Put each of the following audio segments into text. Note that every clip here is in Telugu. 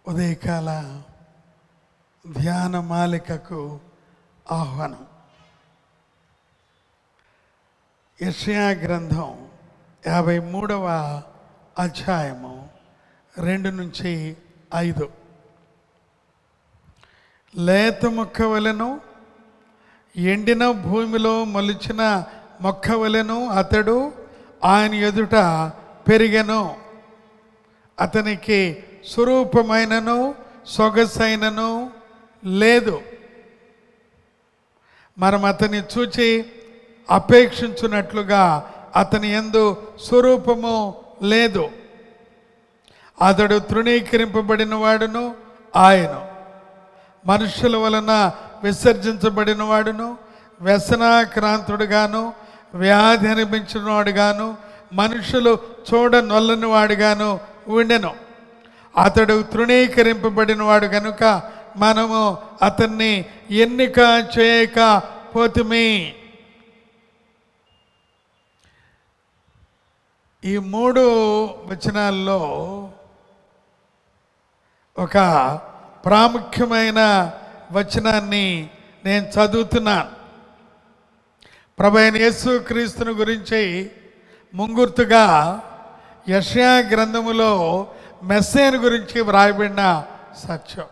ఉదయకాల ధ్యాన మాలికకు ఆహ్వానం. యెషయా గ్రంథం 53వ అధ్యాయము 2-5. లేత మొక్క వలెను ఎండిన భూమిలో మొలిచిన మొక్క వలెను అతడు ఆయన ఎదుట పెరిగెను. అతనికి స్వరూపమైనను సొగసైనను లేదు. మనం అతన్ని చూచి అపేక్షించున్నట్లుగా అతని యందు స్వరూపము లేదు. అతడు తృణీకరింపబడిన వాడును, ఆయన మనుషుల వలన విసర్జించబడిన వాడును, వ్యసనాక్రాంతుడుగాను, వ్యాధి అనిపించిన వాడుగాను, మనుషులు చూడనొల్లని వాడుగాను ఉండెను. అతడు తృణీకరింపబడిన వాడు కనుక మనము అతన్ని ఎన్నిక చేయకపోతిమి. ఈ 3 వచనాల్లో ఒక ప్రాముఖ్యమైన వచనాన్ని నేను చదువుతున్నాను. ప్రభువైన యేసుక్రీస్తుని గురించి ముంగుర్తుగా యెషయా గ్రంథములో మెస్సీయను గురించి వ్రాయబడిన సత్యం.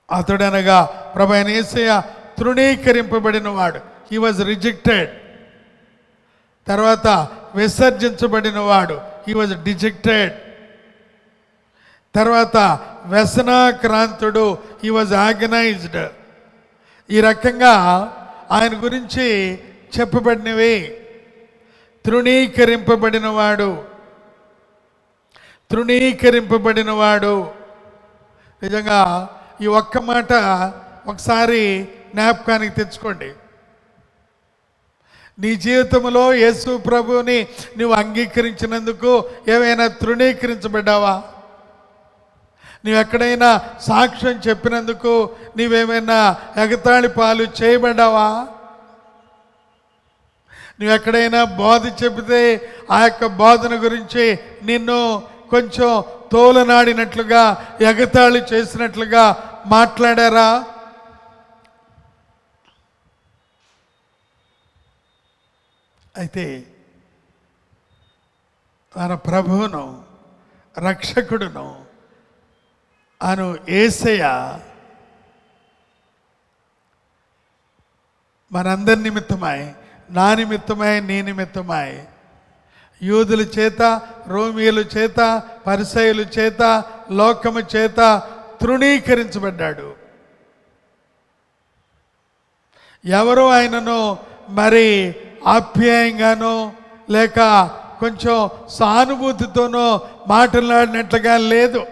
అతడనగా ప్రభువైన యేసయ్య తృణీకరింపబడిన వాడు, హీ వాజ్ రిజెక్టెడ్. తర్వాత విసర్జించబడిన వాడు, హీ వాజ్ డిజెక్టెడ్. తర్వాత వ్యసనాక్రాంతుడు, హీ వాజ్ ఆర్గనైజ్డ్. ఈ రకంగా ఆయన గురించి చెప్పబడినవి. తృణీకరింపబడినవాడు. నిజంగా ఈ ఒక్క మాట ఒకసారి జ్ఞాపకానికి తెచ్చుకోండి. నీ జీవితంలో యేసు ప్రభువుని నువ్వు అంగీకరించినందుకు ఏమైనా తృణీకరించబడ్డావా? నువ్వు ఎక్కడైనా సాక్ష్యం చెప్పినందుకు నీవేమైనా ఎగతాళి పాలు చేయబడ్డావా? నువ్వు ఎక్కడైనా బోధ చెబితే ఆ యొక్క బోధన గురించి నిన్ను కొంచెం తోలనాడినట్లుగా, ఎగతాళి చేసినట్లుగా మాట్లాడారా? అయితే మన ప్రభువును, రక్షకుడును అను యేసయ్య మనందరి నిమిత్తమై, నా నిమిత్తమై, నీ నిమిత్తమై యూదుల చేత, రోమియుల చేత, పరిసయ్యుల చేత, లోకము చేత తృణీకరించబడ్డాడు. ఎవరు ఆయనను మరి ఆప్యాయంగానో లేక కొంచెం సానుభూతితోనో మాట్లాడినట్లుగా లేదు.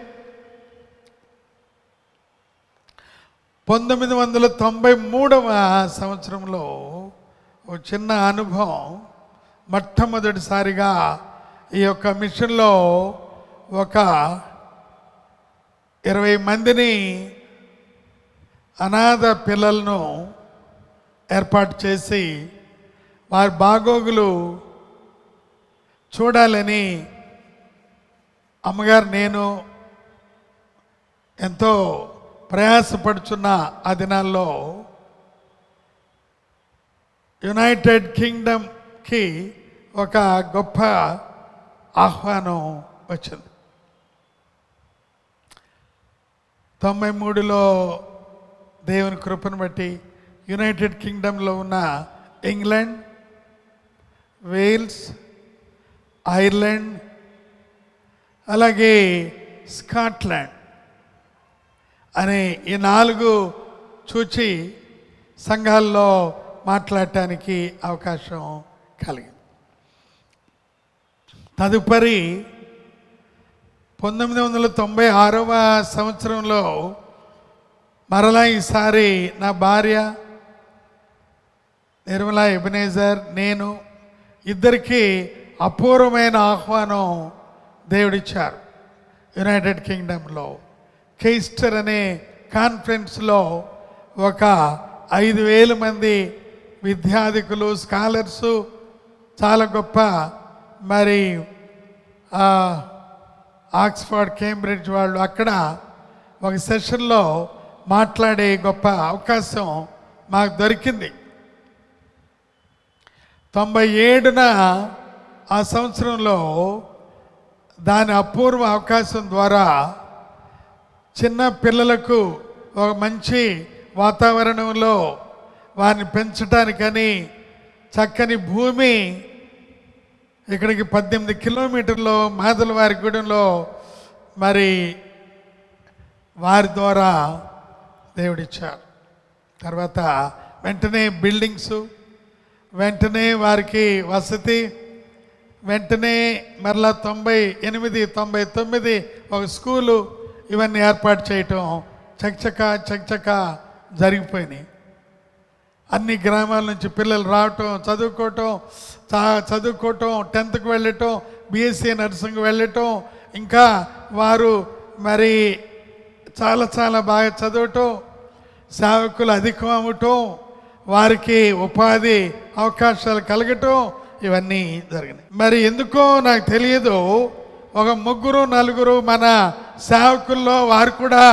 1993వ సంవత్సరంలో ఒక చిన్న అనుభవం. మొట్టమొదటిసారిగా ఈ యొక్క మిషన్లో ఒక 20 మందిని అనాథ పిల్లలను ఏర్పాటు చేసి వారి బాగోగులు చూడాలని అమ్మగారు, నేను ఎంతో ప్రయాసపడుచున్న ఆ దినాల్లో యునైటెడ్ కింగ్డమ్కి ఒక గొప్ప ఆహ్వానం వచ్చింది. 93లో దేవుని కృపను బట్టి యునైటెడ్ కింగ్డమ్లో ఉన్న ఇంగ్లాండ్, వేల్స్, ఐర్లాండ్, అలాగే స్కాట్లాండ్ అనే ఈ 4 చూచి సంఘాల్లో మాట్లాడటానికి అవకాశం కలిగింది. తదుపరి 1996వ సంవత్సరంలో మరలా ఈసారి నా భార్య నిర్మలా ఎబెనేజర్, నేను ఇద్దరికి అపూర్వమైన ఆహ్వానం దేవుడిచ్చారు. యునైటెడ్ కింగ్డమ్లో కెయిస్టర్ అనే కాన్ఫరెన్స్లో ఒక 5,000 మంది విద్యార్థికులు, స్కాలర్సు, చాలా గొప్ప మరి ఆక్స్ఫర్డ్, కేంబ్రిడ్జ్ వాళ్ళు అక్కడ ఒక సెషన్లో మాట్లాడే గొప్ప అవకాశం మాకు దొరికింది. 97న ఆ సంవత్సరంలో దాని అపూర్వ అవకాశం ద్వారా చిన్న పిల్లలకు ఒక మంచి వాతావరణంలో వారిని పెంచడానికని చక్కని భూమి ఇక్కడికి 18 కిలోమీటర్లు మాదలవారిగూడెంలో మరి వారి ద్వారా దేవుడిచ్చారు. తర్వాత వెంటనే బిల్డింగ్స్, వెంటనే వారికి వసతి, వెంటనే మరలా 98, 99 ఒక స్కూలు, ఇవన్నీ ఏర్పాటు చేయటం చకచక జరిగిపోయినాయి. అన్ని గ్రామాల నుంచి పిల్లలు రావటం, చదువుకోవటం 10th వెళ్ళటం, బీఎస్సీ నర్సింగ్ వెళ్ళటం, ఇంకా వారు మరి చాలా బాగా చదవటం, సేవకులు అధికం అవ్వటం, వారికి ఉపాధి అవకాశాలు కలగటం, ఇవన్నీ జరిగినాయి. మరి ఎందుకో నాకు తెలియదు, ఒక 3-4 మన సేవకుల్లో వారు కూడా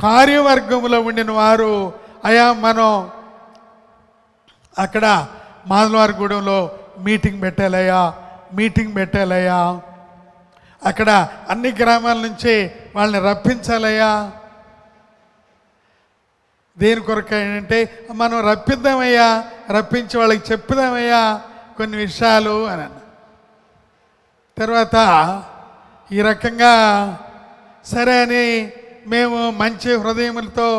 కార్యవర్గంలో ఉండిన వారు, అయా మనం అక్కడ మాదలవారిగూడెంలో మీటింగ్ పెట్టాలయ్యా, అక్కడ అన్ని గ్రామాల నుంచి వాళ్ళని రప్పించాలయ్యా. దేని కొరకు అంటే మనం రప్పించి వాళ్ళకి చెప్పుదామయ్యా కొన్ని విషయాలు అని అన్న తర్వాత ఈ రకంగా సరే అని మేము మంచి హృదయములతో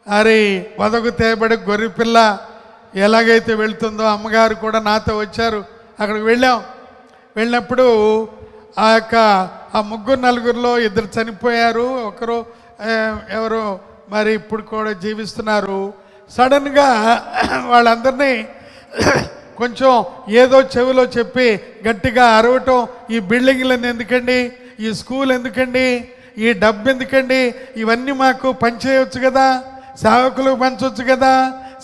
మరి వదకు తేబడి గొర్రెపిల్ల ఎలాగైతే వెళ్తుందో, అమ్మగారు కూడా నాతో వచ్చారు. అక్కడికి వెళ్ళినప్పుడు ఆ 3-4 2 చనిపోయారు, ఒకరు ఎవరు మరి ఇప్పుడు కూడా జీవిస్తున్నారు. సడన్గా వాళ్ళందరినీ కొంచెం ఏదో చెవిలో చెప్పి గట్టిగా అరవటం, ఈ బిల్డింగ్లను ఎందుకండి, ఈ స్కూల్ ఎందుకండి, ఈ డబ్బు ఎందుకండి, ఇవన్నీ మాకు పనిచేయవచ్చు కదా, సేవకులకు పంచవచ్చు కదా,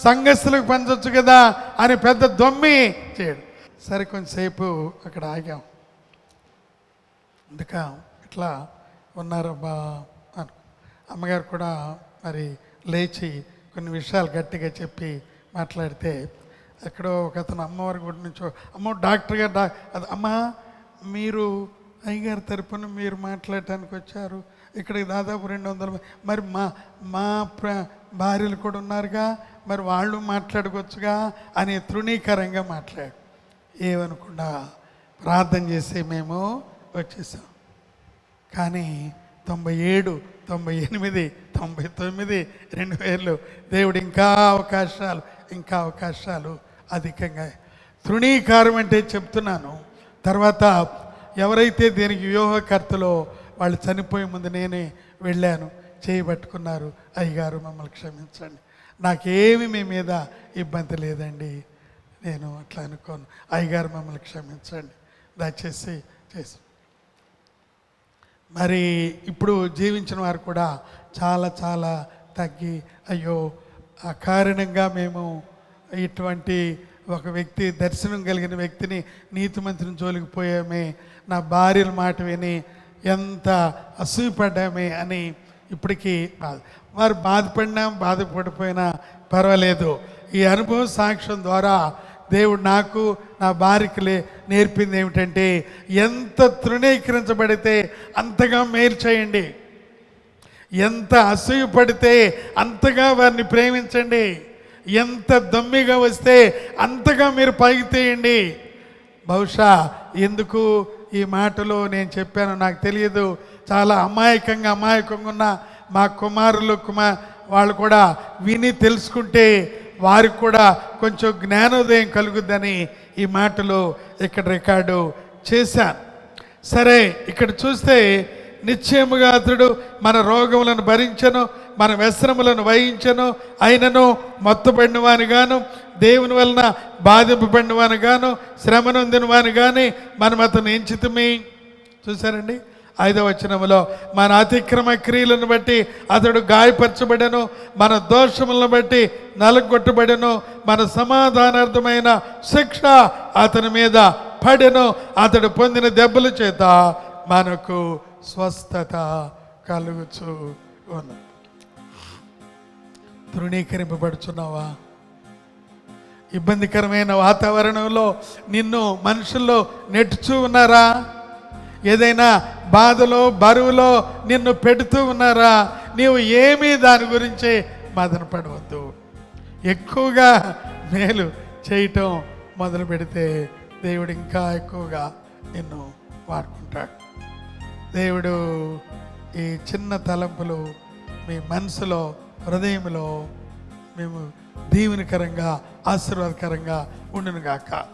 సంఘస్థులకు పంచవచ్చు కదా అని పెద్ద దొమ్మి చేయడు. సరే కొంచెంసేపు అక్కడ ఆగాం. అందుక ఇట్లా ఉన్నారబ్బా అను. అమ్మగారు కూడా మరి లేచి కొన్ని విషయాలు గట్టిగా చెప్పి మాట్లాడితే, ఎక్కడో ఒక అతను అమ్మవారి గుడి నుంచో, డాక్టర్ గారు అది అమ్మ మీరు అయ్యగారి తరపున మీరు మాట్లాడటానికి వచ్చారు, ఇక్కడికి దాదాపు 200 మరి మా భార్యలు కూడా ఉన్నారుగా, మరి వాళ్ళు మాట్లాడుకోవచ్చుగా అని తృణీకరంగా మాట్లాడు. ఏమనుకుండా ప్రార్థన చేసి మేము వచ్చేసాం. కానీ 97, 98, 99, 2000 దేవుడు ఇంకా అవకాశాలు అధికంగా. తృణీకారం అంటే చెప్తున్నాను. తర్వాత ఎవరైతే దీనికి వ్యూహకర్తలో వాళ్ళు చనిపోయే ముందు నేనే వెళ్ళాను, చేయబట్టుకున్నారు. అయ్యగారు మమ్మల్ని క్షమించండి, నాకేమి మీ మీద ఇబ్బంది లేదండి, నేను అట్లా అనుకోను, అయ్యగారు మమ్మల్ని క్షమించండి దయచేసి చేసి. మరి ఇప్పుడు జీవించిన వారు కూడా చాలా తగ్గి, అయ్యో ఆ కారణంగా మేము ఇటువంటి ఒక వ్యక్తి, దర్శనం కలిగిన వ్యక్తిని, నీతిమంతుని జోలికి పోయామే, నా భార్యల మాట విని ఎంత అసూయపడ్డామే అని ఇప్పటికీ వారు బాధపడిపోయినా పర్వాలేదు. ఈ అనుభవ సాక్ష్యం ద్వారా దేవుడు నాకు, నా భార్యకి నేర్పింది ఏమిటంటే, ఎంత తృణీకరించబడితే అంతగా మేలు చేయండి, ఎంత అసూయపడితే అంతగా వారిని ప్రేమించండి, ఎంత దమ్మిగా వస్తే అంతగా మీరు పైకి తీయండి. బహుశా ఎందుకు ఈ మాటలు నేను చెప్పాను నాకు తెలియదు. చాలా అమాయకంగా ఉన్న మా కుమారులు వాళ్ళు కూడా విని తెలుసుకుంటే వారికి కూడా కొంచెం జ్ఞానోదయం కలుగుద్దని ఈ మాటలు ఇక్కడ రికార్డు చేశాను. సరే, ఇక్కడ చూస్తే నిశ్చయముగా అతడు మన రోగములను భరించను, మన వ్యసనములను వహించను, అయినను మత్తుపడిన వాని గాను, దేవుని వలన బాధింపబడిన వాని గాను, శ్రమనొందిన వాని కానీ మనం అతను ఎంచితిమి. చూసారండి 5వ వచనములో, మన అతిక్రమ క్రియలను బట్టి అతడు గాయపరచబడెను, మన దోషములను బట్టి నలగొట్టబడెను, మన సమాధానార్థమైన శిక్ష అతని మీద పడెను, అతడు పొందిన దెబ్బల చేత మనకు స్వస్థత కలుగుచు ఉన్నది. తృణీకరింపబడుచున్నావా? ఇబ్బందికరమైన వాతావరణంలో నిన్ను మనుషుల్లో నెట్టుచూ ఉన్నారా? ఏదైనా బాధలో బరువులో నిన్ను పెడుతూ ఉన్నారా? నీవు ఏమీ దాని గురించి మదనపడవద్దు. ఎక్కువగా మేలు చేయటం మొదలు పెడితే దేవుడు ఇంకా ఎక్కువగా నిన్ను వాడుకుంటాడు. దేవుడు ఈ చిన్న తలంపులు మీ మనసులో హృదయంలో మేము దీవెనకరంగా ఆశీర్వాదకరంగా ఉండునుగాక.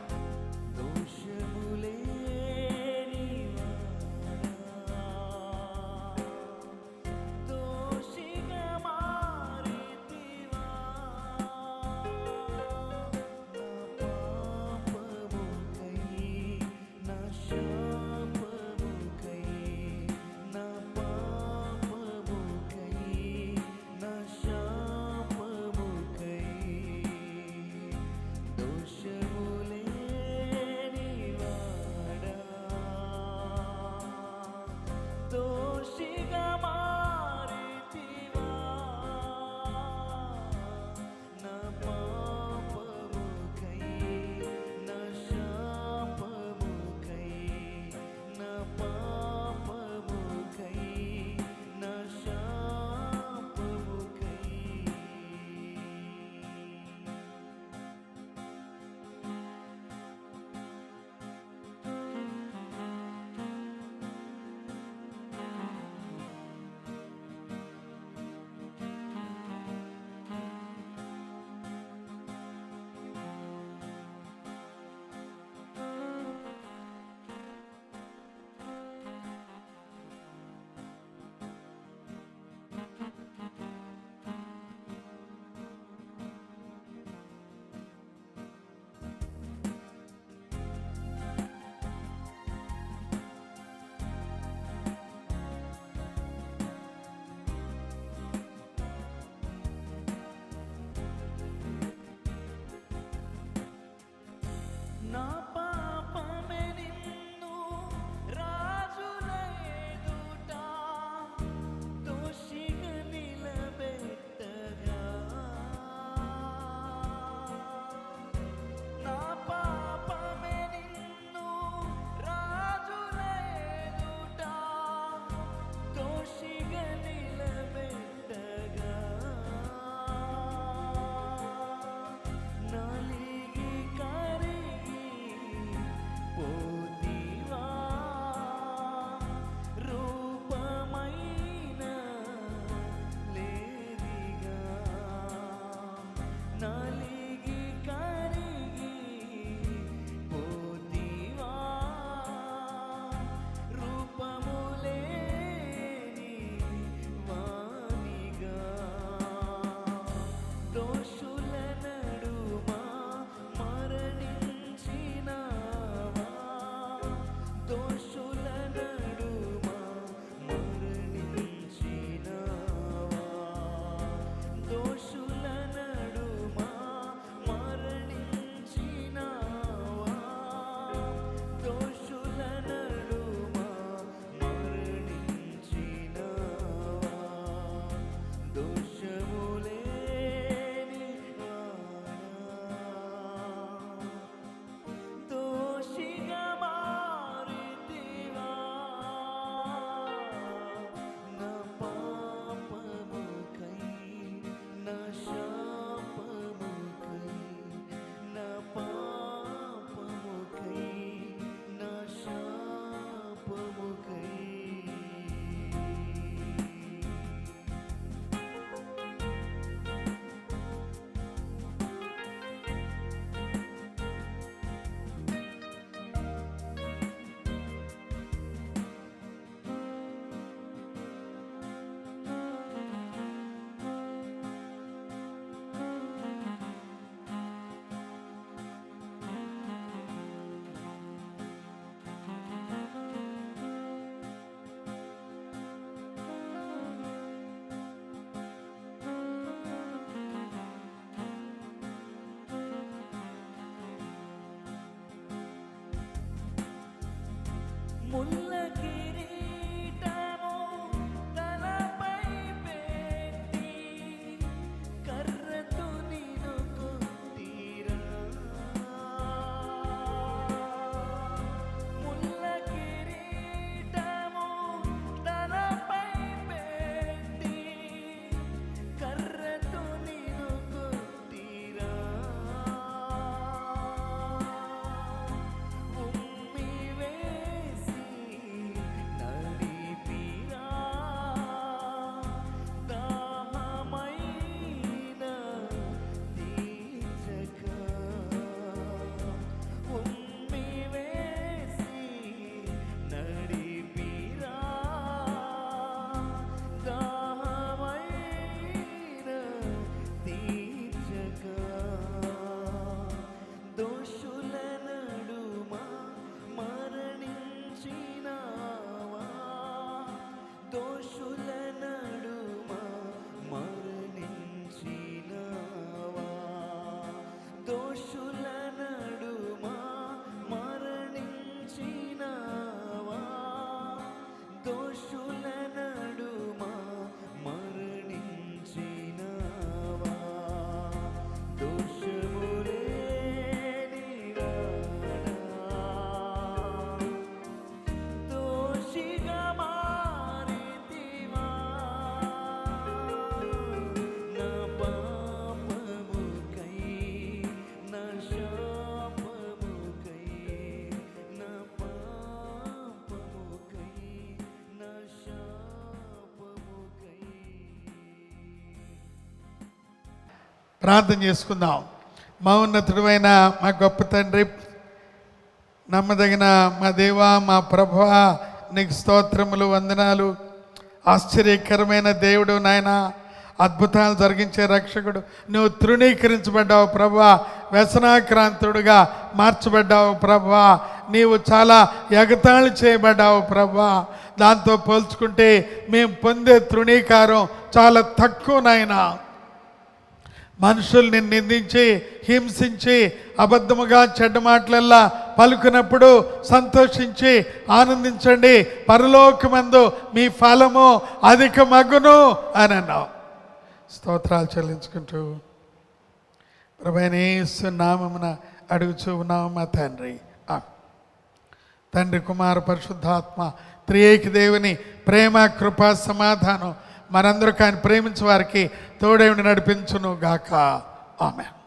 ముల్ల కిరీటం ప్రార్థన చేసుకుందాం. మౌన్నతుడైన మా గొప్ప తండ్రి, నమ్మదగిన మా దేవా, మా ప్రభువా, నీకు స్తోత్రములు, వందనాలు. ఆశ్చర్యకరమైన దేవుడు నాయన, అద్భుతాలు జరిగించే రక్షకుడు. నువ్వు తృణీకరించబడ్డావు ప్రభువా, వ్యసనాక్రాంతుడుగా మార్చబడ్డావు ప్రభువా. నీవు చాలా ఎగతాళి చేయబడ్డావు ప్రభువా. దాంతో పోల్చుకుంటే మేము పొందే తృణీకారం చాలా తక్కువ నాయనా. మనుషుల్ని నిందించి, హింసించి, అబద్ధముగా చెడ్డ మాటలల్లా పలుకున్నప్పుడు సంతోషించి ఆనందించండి, పరలోకమందు మీ ఫలము అధికమగును అని అన్నావు. స్తోత్రాలు చెల్లించుకుంటూ ప్రభువైన యేసు నామమున అడుగుచూ ఉన్నాము మా తండ్రి. తండ్రి, కుమార, పరిశుద్ధాత్మ త్రియేక దేవుని ప్రేమ, కృప, సమాధానం మనందరూ ఆయన ప్రేమించే వారికి తోడేవుని నడిపించును గాక. ఆమేన్.